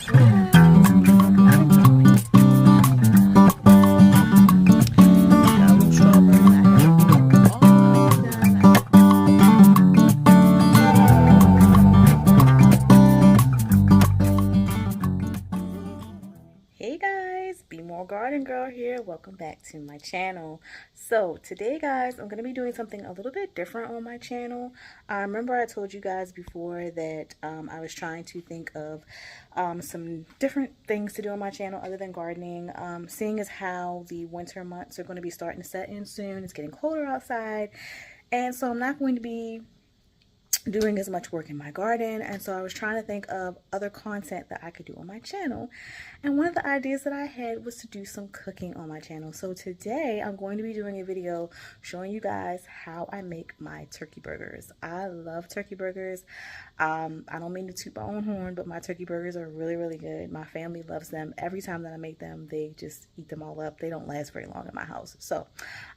Hey guys, Be More Garden Girl here. Welcome back to my channel. So today guys, I'm going to be doing something a little bit different on my channel. Remember I told you guys before that I was trying to think of some different things to do on my channel other than gardening. Seeing as how the winter months are going to be starting to set in soon. It's getting colder outside, and so I'm not going to be doing as much work in my garden, and so I was trying to think of other content that I could do on my channel, and one of the ideas that I had was to do some cooking on my channel. So today I'm going to be doing a video showing you guys how I make my turkey burgers. I love turkey burgers. I don't mean to toot my own horn, but my turkey burgers are really good. My family loves them. Every time that I make them, they just eat them all up. They don't last very long in my house. So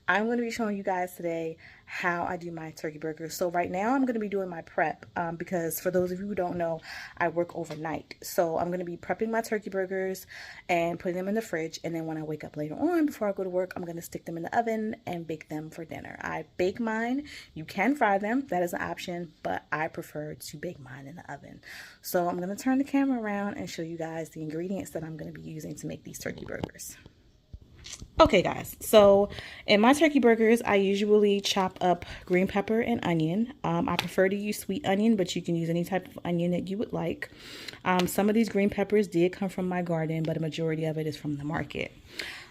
I'm going to be showing you guys today how I do my turkey burgers. So right now I'm going to be doing my prep because for those of you who don't know, I work overnight. So I'm going to be prepping my turkey burgers and putting them in the fridge, and then when I wake up later on before I go to work, I'm going to stick them in the oven and bake them for dinner. I bake mine. You can fry them, that is an option, but I prefer to bake mine in the oven. So I'm going to turn the camera around and show you guys the ingredients that I'm going to be using to make these turkey burgers. Okay guys, so in my turkey burgers, I usually chop up green pepper and onion. I prefer to use sweet onion, but you can use any type of onion that you would like. Some of these green peppers did come from my garden, but a majority of it is from the market.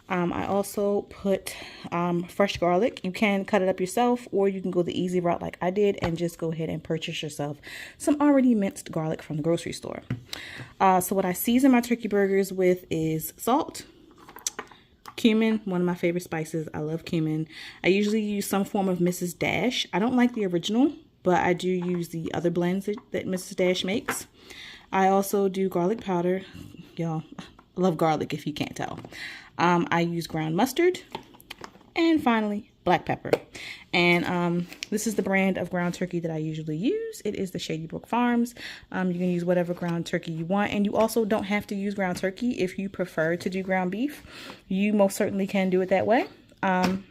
I also put fresh garlic. You can cut it up yourself, or you can go the easy route like I did and just go ahead and purchase yourself some already minced garlic from the grocery store. So what I season my turkey burgers with is salt, cumin, one of my favorite spices. I love cumin. I usually use some form of Mrs. Dash. I don't like the original, but I do use the other blends that Mrs. Dash makes. I also do garlic powder. Y'all, I love garlic if you can't tell. I use ground mustard. And finally, black pepper. And this is the brand of ground turkey that I usually use. It is the Shady Brook Farms. You can use whatever ground turkey you want. And you also don't have to use ground turkey if you prefer to do ground beef. You most certainly can do it that way. Of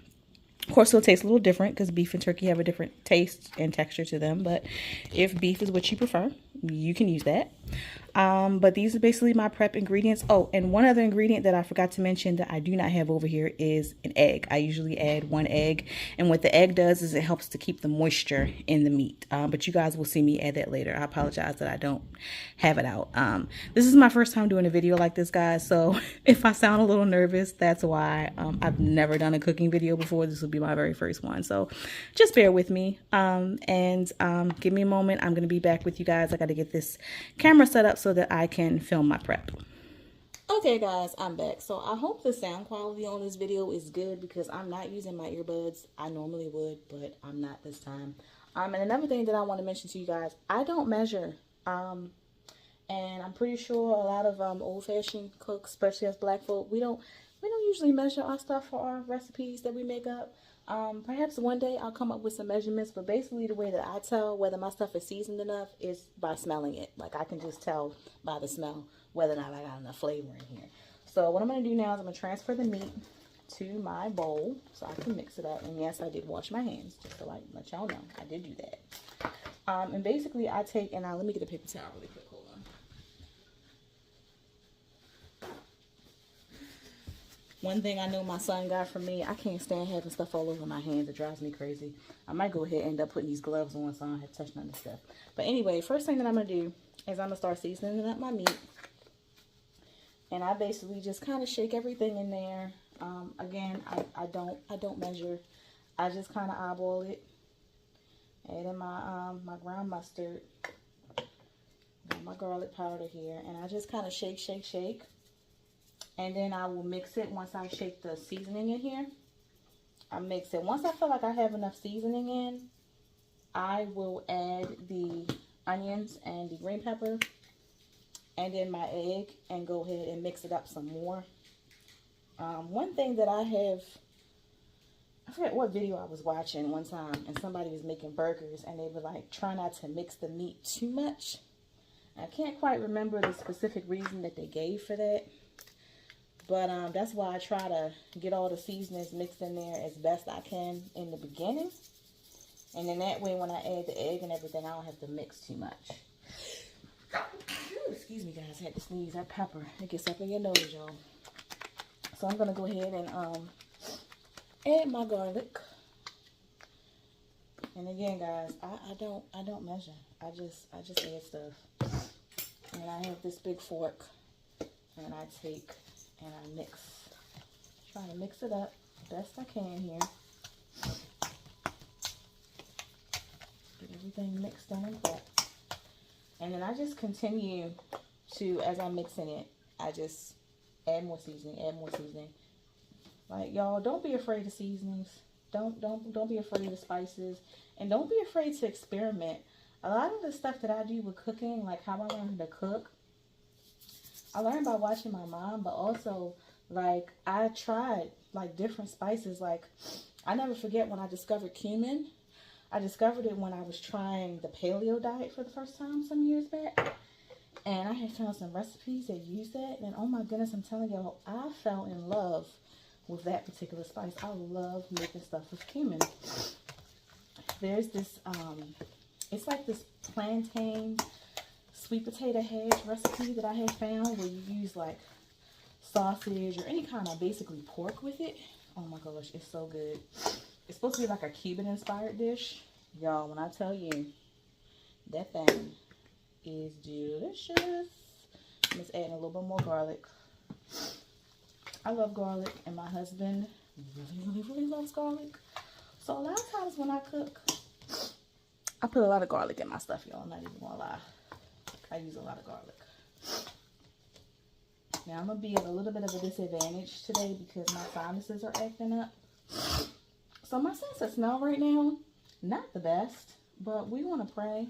course, it'll taste a little different because beef and turkey have a different taste and texture to them. But if beef is what you prefer, you can use that. But these are basically my prep ingredients. Oh, and one other ingredient that I forgot to mention that I do not have over here is an egg. I usually add one egg, and what the egg does is it helps to keep the moisture in the meat. But you guys will see me add that later. I apologize that I don't have it out. This is my first time doing a video like this, guys, so if I sound a little nervous, that's why. I've never done a cooking video before. This will be my very first one, so just bear with me, and give me a moment. I'm gonna be back with you guys. I got to get this camera set up so that I can film my prep. Okay guys, I'm back. So I hope the sound quality on this video is good because I'm not using my earbuds. I normally would, but I'm not this time. And another thing that I want to mention to you guys, I don't measure. And I'm pretty sure a lot of old-fashioned cooks, especially us black folk, we don't usually measure our stuff for our recipes that we make up. Perhaps one day I'll come up with some measurements, but basically the way that I tell whether my stuff is seasoned enough is by smelling it. Like I can just tell by the smell whether or not I got enough flavor in here. So what I'm going to do now is I'm going to transfer the meat to my bowl so I can mix it up. And yes, I did wash my hands, just to let y'all know I did do that. And basically I take, and let me get a paper towel really quick. Hold on. One thing I know my son got from me, I can't stand having stuff all over my hands. It drives me crazy. I might go ahead and end up putting these gloves on so I don't have to touch none of this stuff. But anyway, first thing that I'm going to do is I'm going to start seasoning up my meat. And I basically just kind of shake everything in there. Again, I don't measure. I just kind of eyeball it. Add in my my ground mustard. Got my garlic powder here. And I just kind of shake. And then I will mix it once I shake the seasoning in here. I mix it. Once I feel like I have enough seasoning in, I will add the onions and the green pepper and then my egg and go ahead and mix it up some more. One thing that I forget what video I was watching one time, and somebody was making burgers and they were like, try not to mix the meat too much. I can't quite remember the specific reason that they gave for that. But that's why I try to get all the seasonings mixed in there as best I can in the beginning. And then that way when I add the egg and everything, I don't have to mix too much. Ooh, excuse me guys, I had to sneeze. That pepper, it gets up in your nose, y'all. So I'm going to go ahead and add my garlic. And again guys, I don't measure. I just add stuff. And I have this big fork and I take and I mix. Trying to mix it up best I can here. Get everything mixed in like that. And then I just continue to, as I'm mixing it, I just add more seasoning, add more seasoning. Like y'all, don't be afraid of seasonings. Don't be afraid of the spices. And don't be afraid to experiment. A lot of the stuff that I do with cooking, like how I learned to cook, I learned by watching my mom, but also like I tried like different spices. Like I never forget when I discovered cumin. I discovered it when I was trying the paleo diet for the first time some years back. And I had found some recipes that use that. And oh my goodness, I'm telling y'all, I fell in love with that particular spice. I love making stuff with cumin. There's this, it's like this plantain sweet potato hash recipe that I had found where you use like sausage or any kind of basically pork with it. Oh my gosh, it's so good. It's supposed to be like a Cuban inspired dish. Y'all, when I tell you, that thing is delicious. I'm just adding a little bit more garlic. I love garlic and my husband really loves garlic. So a lot of times when I cook, I put a lot of garlic in my stuff, y'all. I'm not even gonna lie. I use a lot of garlic. Now I'm gonna be at a little bit of a disadvantage today because my sinuses are acting up. So my sense of smell right now, not the best, but we want to pray.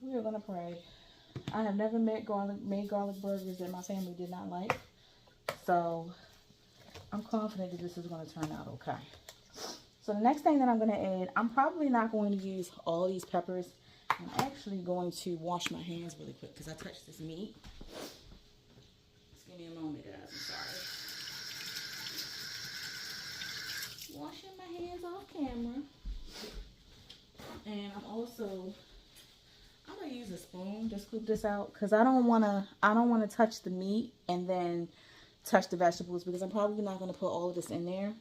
We are going to pray. I have never made garlic burgers that my family did not like. So I'm confident that this is going to turn out okay. So the next thing that I'm going to add, I'm probably not going to use all these peppers. I'm actually going to wash my hands really quick because I touched this meat. Just give me a moment, guys. I'm sorry. Washing my hands off camera. And I'm gonna use a spoon to scoop this out because I don't wanna touch the meat and then touch the vegetables because I'm probably not gonna put all of this in there.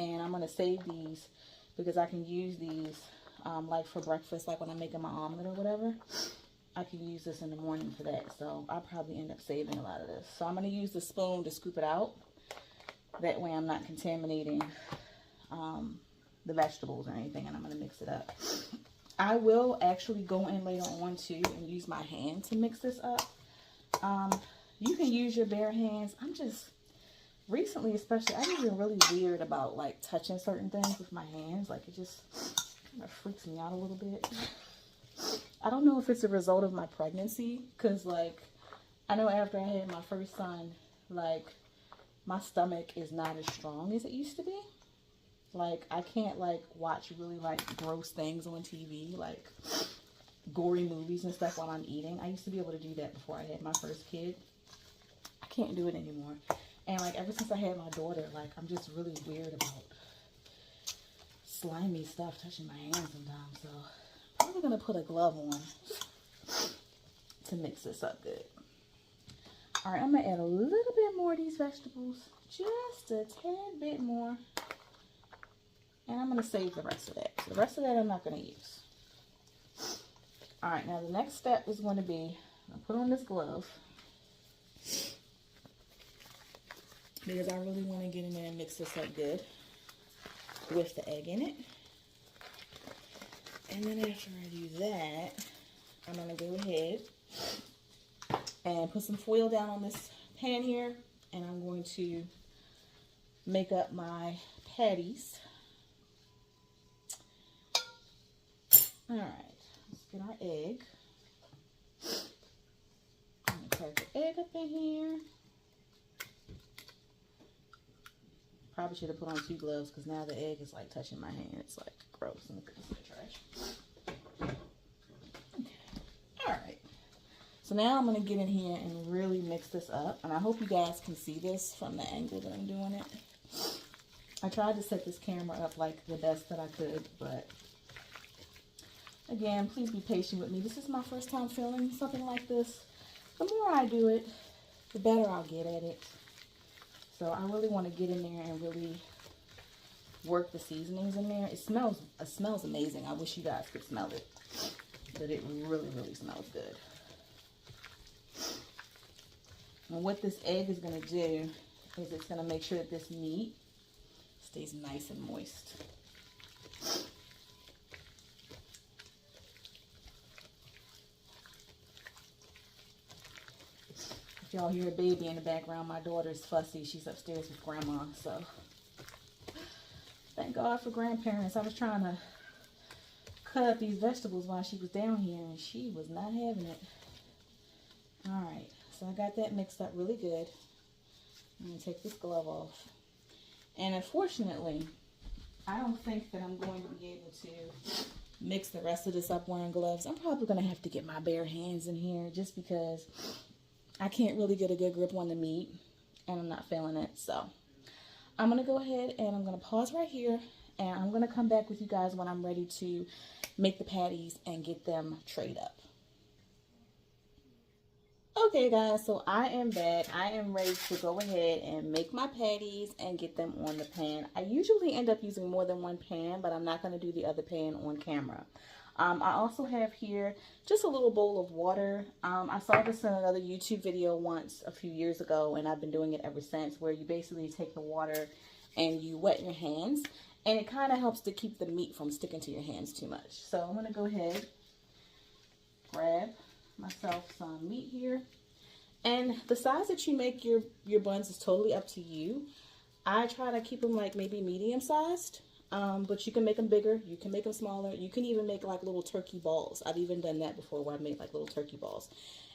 And I'm gonna save these because I can use these like for breakfast, like when I'm making my omelet or whatever. I can use this in the morning for that. So I'll probably end up saving a lot of this. So I'm gonna use the spoon to scoop it out. That way I'm not contaminating the vegetables or anything, and I'm going to mix it up. I will actually go in later on too and use my hand to mix this up. You can use your bare hands. I'm just recently, especially, I've just been really weird about like touching certain things with my hands. Like it just kind of freaks me out a little bit. I don't know if it's a result of my pregnancy because like I know after I had my first son, like my stomach is not as strong as it used to be. Like, I can't, like, watch really, like, gross things on TV, like, gory movies and stuff while I'm eating. I used to be able to do that before I had my first kid. I can't do it anymore. And, like, ever since I had my daughter, like, I'm just really weird about slimy stuff touching my hands sometimes. So, I'm probably going to put a glove on to mix this up good. All right, I'm going to add a little bit more of these vegetables. Just a tad bit more. And I'm going to save the rest of that. So the rest of that I'm not going to use. Alright, now the next step is going to be, I'll put on this glove. Because I really want to get in there and mix this up good. With the egg in it. And then after I do that, I'm going to go ahead and put some foil down on this pan here. And I'm going to make up my patties. Alright, let's get our egg. I'm going to crack the egg up in here. Probably should have put on 2 gloves because now the egg is like touching my hand. It's like gross. Let me put this in the trash. Okay. Alright. So now I'm going to get in here and really mix this up. And I hope you guys can see this from the angle that I'm doing it. I tried to set this camera up like the best that I could, but again, please be patient with me. This is my first time filming something like this. The more I do it, the better I'll get at it. So I really want to get in there and really work the seasonings in there. It smells amazing. I wish you guys could smell it, but it really, really smells good. And what this egg is going to do is it's going to make sure that this meat stays nice and moist. If y'all hear a baby in the background, my daughter's fussy. She's upstairs with grandma, so thank God for grandparents. I was trying to cut up these vegetables while she was down here, and she was not having it. All right, so I got that mixed up really good. I'm going to take this glove off. And unfortunately, I don't think that I'm going to be able to mix the rest of this up wearing gloves. I'm probably going to have to get my bare hands in here just because I can't really get a good grip on the meat and I'm not feeling it. So I'm going to go ahead and I'm going to pause right here, and I'm going to come back with you guys when I'm ready to make the patties and get them trayed up. Okay guys, so I am back. I am ready to go ahead and make my patties and get them on the pan. I usually end up using more than one pan, but I'm not going to do the other pan on camera. I also have here just a little bowl of water. I saw this in another YouTube video once a few years ago, and I've been doing it ever since, where you basically take the water and you wet your hands, and it kind of helps to keep the meat from sticking to your hands too much. So I'm going to go ahead, grab myself some meat here, and the size that you make your buns is totally up to you. I try to keep them like maybe medium sized, but you can make them bigger, you can make them smaller, you can even make like little turkey balls. I've even done that before, where I made like little turkey balls.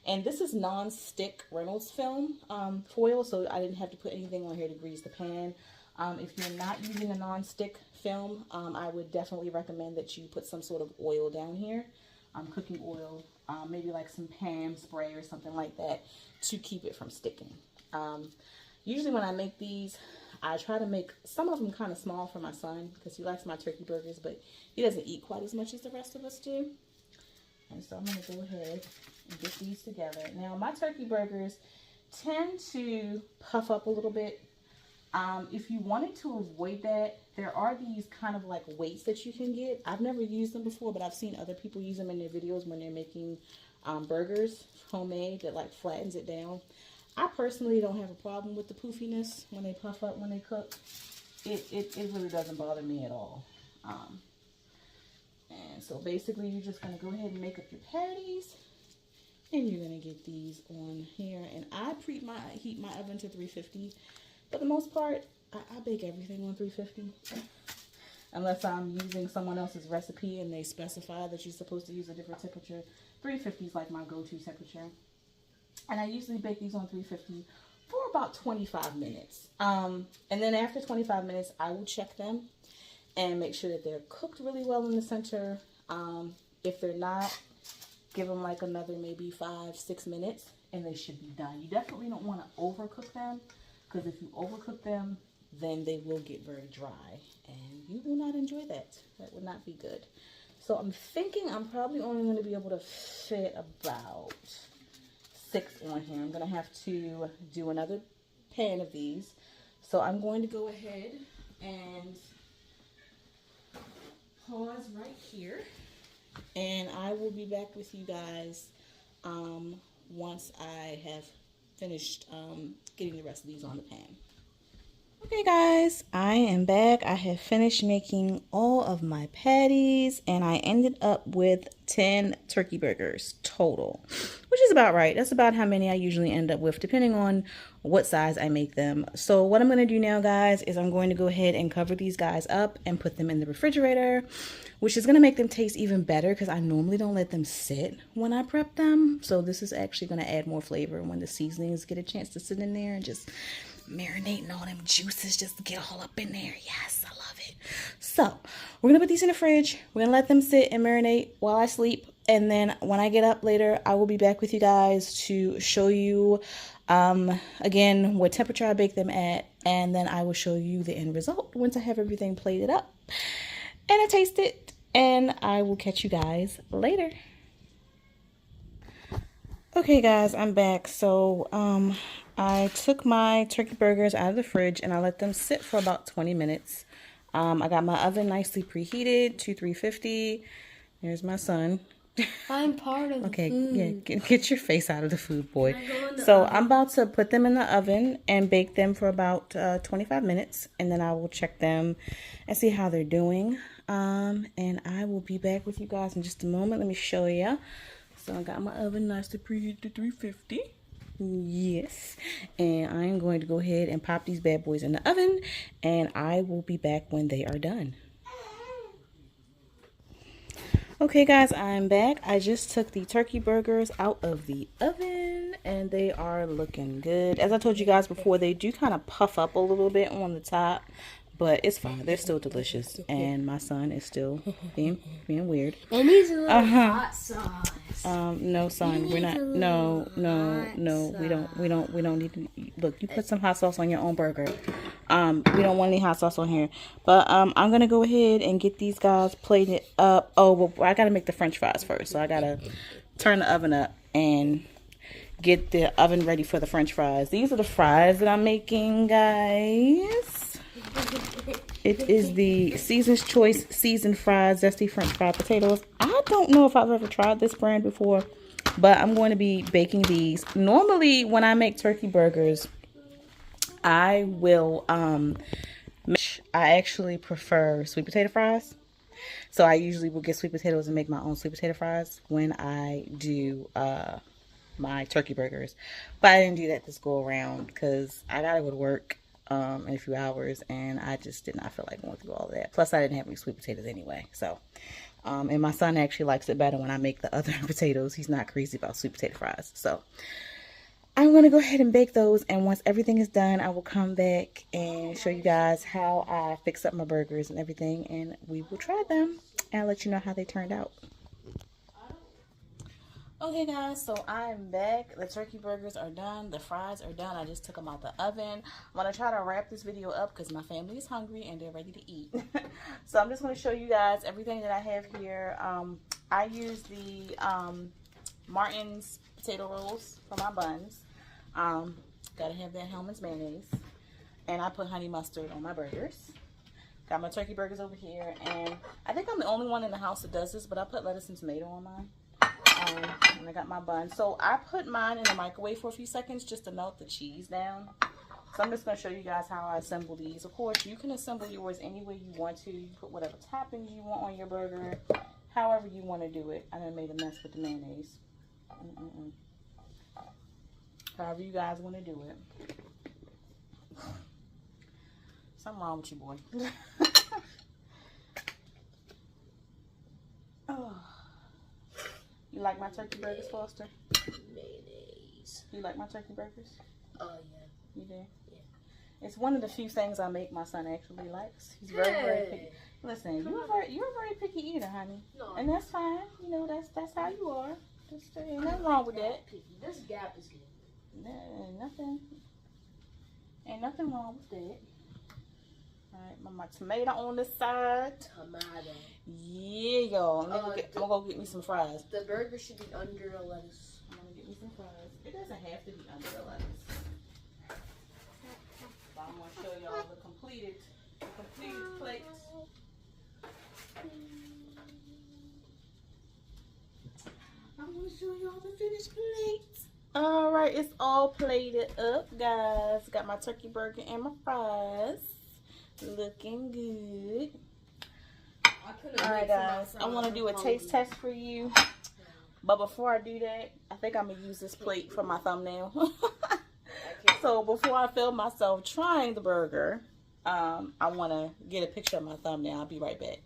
And this is non-stick Reynolds film foil, so I didn't have to put anything on here to grease the pan. If you're not using a non-stick film, I would definitely recommend that you put some sort of oil down here, cooking oil, maybe like some Pam spray or something like that to keep it from sticking. Usually when I make these, I try to make some of them kind of small for my son because he likes my turkey burgers, but he doesn't eat quite as much as the rest of us do. And so I'm going to go ahead and get these together. Now my turkey burgers tend to puff up a little bit. If you wanted to avoid that, there are these kind of like weights that you can get. I've never used them before, but I've seen other people use them in their videos when they're making burgers homemade, that like flattens it down. I personally don't have a problem with the poofiness when they puff up when they cook. It really doesn't bother me at all. And so basically you're just going to go ahead and make up your patties, and you're going to get these on here. And I heat my oven to 350. For the most part, I bake everything on 350. Unless I'm using someone else's recipe and they specify that you're supposed to use a different temperature. 350 is like my go-to temperature. And I usually bake these on 350 for about 25 minutes. And then after 25 minutes, I will check them and make sure that they're cooked really well in the center. If they're not, give them like another maybe 5-6 minutes and they should be done. You definitely don't want to overcook them, because if you overcook them, then they will get very dry and you will not enjoy that. That would not be good. So I'm thinking I'm probably only going to be able to fit about 6 on here. I'm going to have to do another pan of these. So I'm going to go ahead and pause right here, and I will be back with you guys once I have finished getting the rest of these on the pan. Okay guys, I am back. I have finished making all of my patties, and I ended up with 10 turkey burgers total, which is about right. That's about how many I usually end up with, depending on what size I make them. So what I'm going to do now, guys, is I'm going to go ahead and cover these guys up and put them in the refrigerator, which is going to make them taste even better because I normally don't let them sit when I prep them. So this is actually going to add more flavor when the seasonings get a chance to sit in there and just marinating all them juices just to get all up in there. Yes, I love it. So we're going to put these in the fridge. We're going to let them sit and marinate while I sleep. and then when I get up later, I will be back with you guys to show you again what temperature I bake them at, and then I will show you the end result once I have everything plated up and I taste it, and I will catch you guys later. Okay guys, I'm back. So I took my turkey burgers out of the fridge and I let them sit for about 20 minutes. I got my oven nicely preheated to 350. There's my son. I'm part of the food. Yeah, get your face out of the food, boy. So I'm about to put them in the oven and bake them for about 25 minutes, and then I will check them and see how they're doing. And I will be back with you guys in just a moment. Let me show you. So I got my oven nicely preheated to 350. Yes. And I'm going to go ahead and pop these bad boys in the oven, and I will be back when they are done. Okay guys, I'm back. I just took the turkey burgers out of the oven and they are looking good. As I told you guys before, they do kind of puff up a little bit on the top, but it's fine. They're still delicious, and my son is still being weird. It needs a little hot sauce. No, son, we're not. No, we don't need to. Look, you put some hot sauce on your own burger. We don't want any hot sauce on here. But I'm gonna go ahead and get these guys plated up. Oh, well, I gotta make the French fries first, so I gotta turn the oven up and get the oven ready for the French fries. These are the fries that I'm making, guys. It is the Season's Choice Seasoned Fries, Zesty French Fried Potatoes. I don't know if I've ever tried this brand before, but I'm going to be baking these. Normally, when I make turkey burgers, I will, I actually prefer sweet potato fries. So I usually will get sweet potatoes and make my own sweet potato fries when I do my turkey burgers. But I didn't do that this go around because I gotta go to work in a few hours, and I just did not feel like going through all of that. Plus I didn't have any sweet potatoes anyway, so and my son actually likes it better when I make the other potatoes. He's not crazy about sweet potato fries. So I'm gonna go ahead and bake those, and once everything is done, I will come back and show you guys how I fix up my burgers and everything, and we will try them and I'll let you know how they turned out. Okay guys, so I'm back. The turkey burgers are done. The fries are done. I just took them out the oven. I'm going to try to wrap this video up because my family is hungry and they're ready to eat. So I'm just going to show you guys everything that I have here. I use the Martin's potato rolls for my buns. Gotta have that Hellman's mayonnaise. And I put honey mustard on my burgers. Got my turkey burgers over here. And I think I'm the only one in the house that does this, but I put lettuce and tomato on mine. And I got my bun. So I put mine in the microwave for a few seconds just to melt the cheese down. So I'm just going to show you guys how I assemble these. Of course, you can assemble yours any way you want to. You put whatever toppings you want on your burger, however you want to do it. I done made a mess with the mayonnaise. However you guys want to do it. Something wrong with you, boy. Oh. You like my turkey burgers, Foster? Mayonnaise. You like my turkey burgers? Oh, yeah. You do? Yeah. It's one of the few things I make my son actually likes. He's very picky. Listen, you're a very picky eater, honey. No. And that's fine. You know, that's how you are. Ain't nothing wrong with that. This Gap is good. Ain't nothing wrong with that. Alright, my tomato on this side. Tomato. Yeah, y'all. I'm gonna go get me some fries. The burger should be under the lettuce. I'm gonna get me some fries. It doesn't have to be under the lettuce. But I'm gonna show y'all the completed plate. I'm gonna show y'all the finished plate. Alright, it's all plated up, guys. Got my turkey burger and my fries. Looking good. Alright guys, I want to do a taste test for you. But before I do that, I think I'm going to use this plate for my thumbnail. So before I film myself trying the burger, I want to get a picture of my thumbnail. I'll be right back.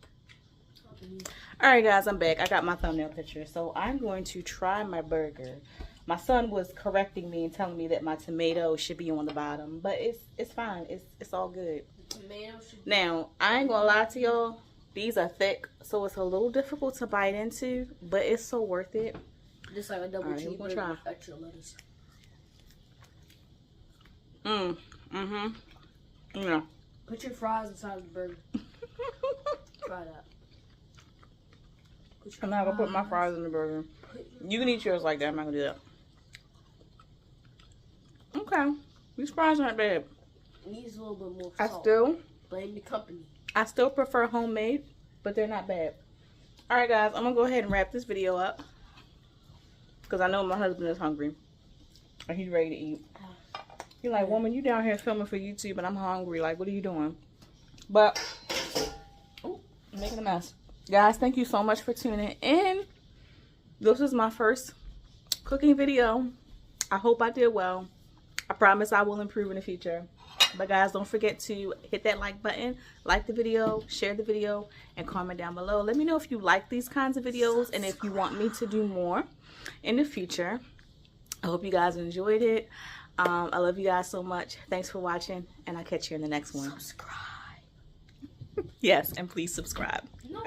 Alright guys, I'm back. I got my thumbnail picture. So I'm going to try my burger. My son was correcting me and telling me that my tomato should be on the bottom. But it's fine. It's all good. Tomato should be. Now, I ain't gonna lie to y'all. These are thick, so it's a little difficult to bite into, but it's so worth it. Just like a double Alright, we're gonna cheeseburger try. with extra lettuce. Yeah. Put your fries inside of the burger. Try that. I'm not gonna put my fries in the burger. You can eat yours like that. I'm not gonna do that. Okay. These fries aren't bad. Needs a little bit more I salt. still Blame the company. prefer homemade, but they're not bad. Alright guys, I'm gonna go ahead and wrap this video up. Because I know my husband is hungry. And he's ready to eat. He's like, woman, you down here filming for YouTube and I'm hungry. Like, what are you doing? But, oh, I'm making a mess. Guys, thank you so much for tuning in. This is my first cooking video. I hope I did well. I promise I will improve in the future. But guys, don't forget to hit that like button, like the video, share the video, and comment down below. Let me know if you like these kinds of videos and if you want me to do more in the future. I hope you guys enjoyed it. I love you guys so much. Thanks for watching, and I'll catch you in the next one. Subscribe. Yes, and please subscribe. No.